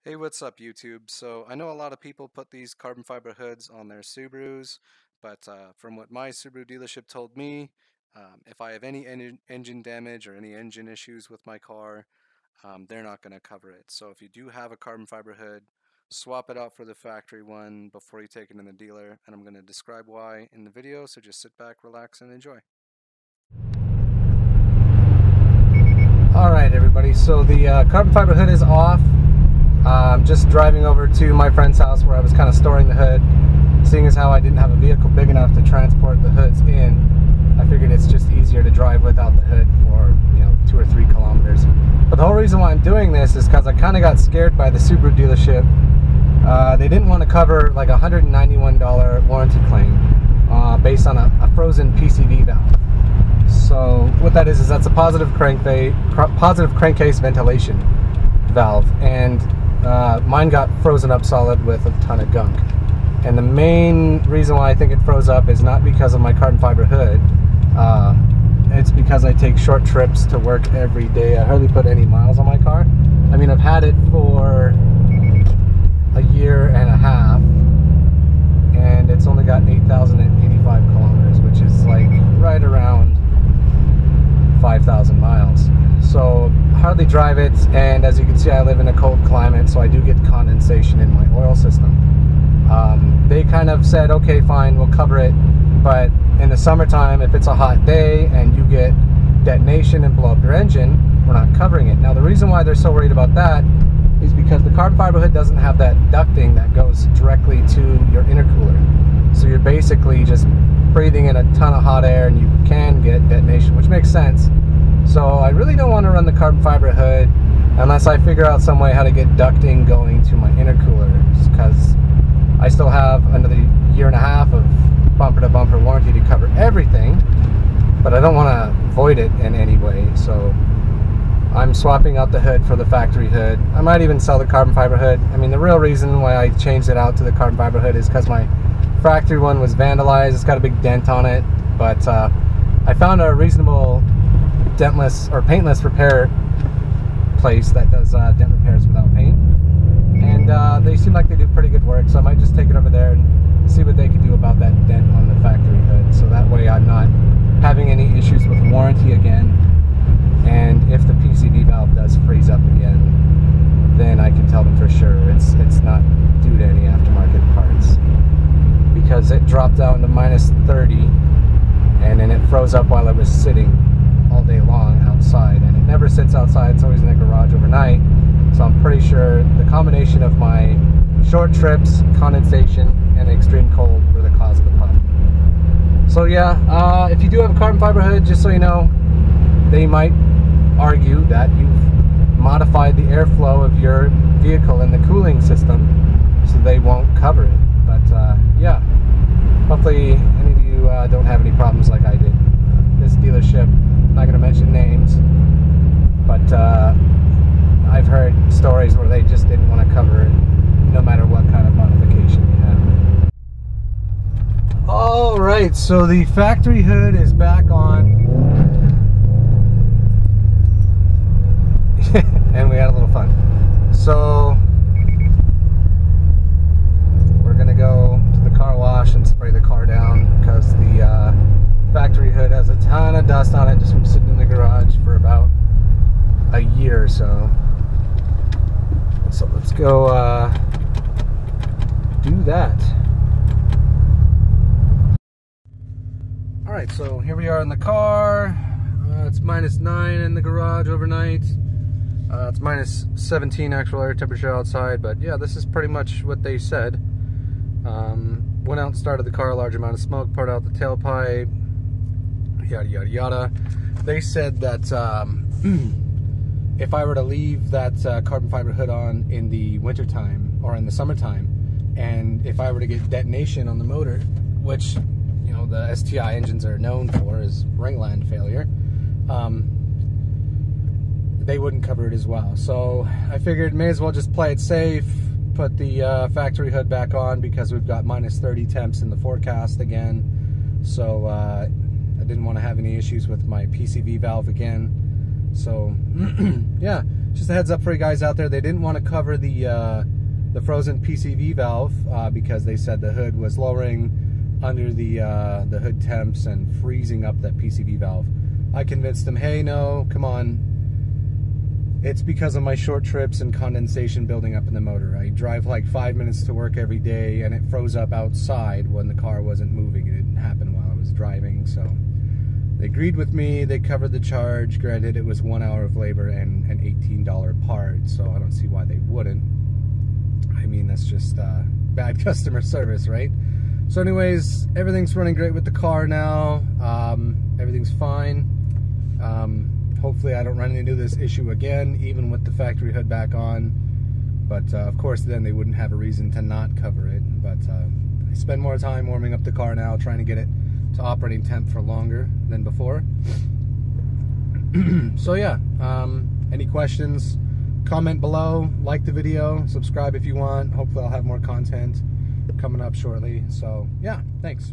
Hey, what's up, YouTube? So I know a lot of people put these carbon fiber hoods on their Subarus, but from what my Subaru dealership told me, if I have any engine damage or any engine issues with my car, they're not going to cover it. So if you do have a carbon fiber hood, swap it out for the factory one before you take it in the dealer, and I'm going to describe why in the video, so just sit back, relax, and enjoy. Alright everybody, so the carbon fiber hood is off. I'm just driving over to my friend's house where I was kind of storing the hood. Seeing as how I didn't have a vehicle big enough to transport the hoods in, I figured it's just easier to drive without the hood for 2 or 3 kilometers. But the whole reason why I'm doing this is because I kind of got scared by the Subaru dealership. They didn't want to cover like a $191 warranty claim based on a frozen PCV valve. So what that is that's a positive crankcase ventilation valve, and mine got frozen up solid with a ton of gunk. And the main reason why I think it froze up is not because of my carbon fiber hood. It's because I take short trips to work every day. I hardly put any miles on my car. I mean, I've had it for a year and a half, and it's only got 8,085 kilometers, which is like right around 5,000 miles. So hardly drive it, and as you can see, I live in a cold climate, so I do get condensation in my oil system. They kind of said, okay, fine, we'll cover it, but in the summertime, if it's a hot day and you get detonation and blow up your engine, we're not covering it. Now, the reason why they're so worried about that is because the carbon fiber hood doesn't have that ducting that goes directly to your intercooler. So you're basically just breathing in a ton of hot air, and you can get detonation, which makes sense. So I really don't want to run the carbon fiber hood unless I figure out some way how to get ducting going to my intercoolers, because I still have another year and a half of bumper-to-bumper warranty to cover everything, but I don't want to void it in any way. So I'm swapping out the hood for the factory hood. I might even sell the carbon fiber hood. I mean, the real reason why I changed it out to the carbon fiber hood is because my factory one was vandalized. It's got a big dent on it, but I found a reasonable dentless or paintless repair place that does dent repairs without paint, and they seem like they do pretty good work, so I might just take it over there and see what they can do about that dent on the factory hood, so that way I'm not having any issues with warranty again. And if the PCV valve does freeze up again, then I can tell them for sure it's not due to any aftermarket parts, because it dropped down to -30 and then it froze up while I was sitting all day long outside, and it never sits outside, it's always in the garage overnight. So I'm pretty sure the combination of my short trips, condensation, and extreme cold were the cause of the pop. So yeah, if you do have a carbon fiber hood, just so you know, they might argue that you've modified the airflow of your vehicle in the cooling system, so they won't cover it. But yeah, hopefully any of you don't have any problems like I did. This dealership, I'm not going to mention names, but I've heard stories where they just didn't want to cover it no matter what kind of modification you have. Alright, so the factory hood is back on. And we had a little fun. So we're going to go to the car wash and spray the car down, because the factory hood has a ton of dust on it just from sitting in the garage for about a year or so. So let's go do that. Alright, so here we are in the car. It's -9 in the garage overnight. It's -17 actual air temperature outside, but yeah, this is pretty much what they said. Went out and started the car, a large amount of smoke poured out the tailpipe, yada yada yada. They said that if I were to leave that carbon fiber hood on in the wintertime or in the summertime, and if I were to get detonation on the motor, which the STI engines are known for, is ringland failure, they wouldn't cover it as well. So I figured may as well just play it safe, put the factory hood back on, because we've got -30 temps in the forecast again. So I didn't want to have any issues with my PCV valve again. So yeah, just a heads up for you guys out there, they didn't want to cover the frozen PCV valve because they said the hood was lowering under the hood temps and freezing up that PCV valve. I convinced them, hey, no, come on. It's because of my short trips and condensation building up in the motor. I drive like 5 minutes to work every day, and it froze up outside when the car wasn't moving. It didn't happen while I was driving, so they agreed with me. They covered the charge. Granted, it was 1 hour of labor and an $18 part, so I don't see why they wouldn't. I mean, that's just bad customer service, right? So anyways, everything's running great with the car now. Everything's fine. Hopefully I don't run into this issue again, even with the factory hood back on. But of course, then they wouldn't have a reason to not cover it. But I spend more time warming up the car now, trying to get it to operating temp for longer than before. So yeah, any questions? Comment below, like the video, subscribe if you want. Hopefully I'll have more content coming up shortly. So yeah, thanks.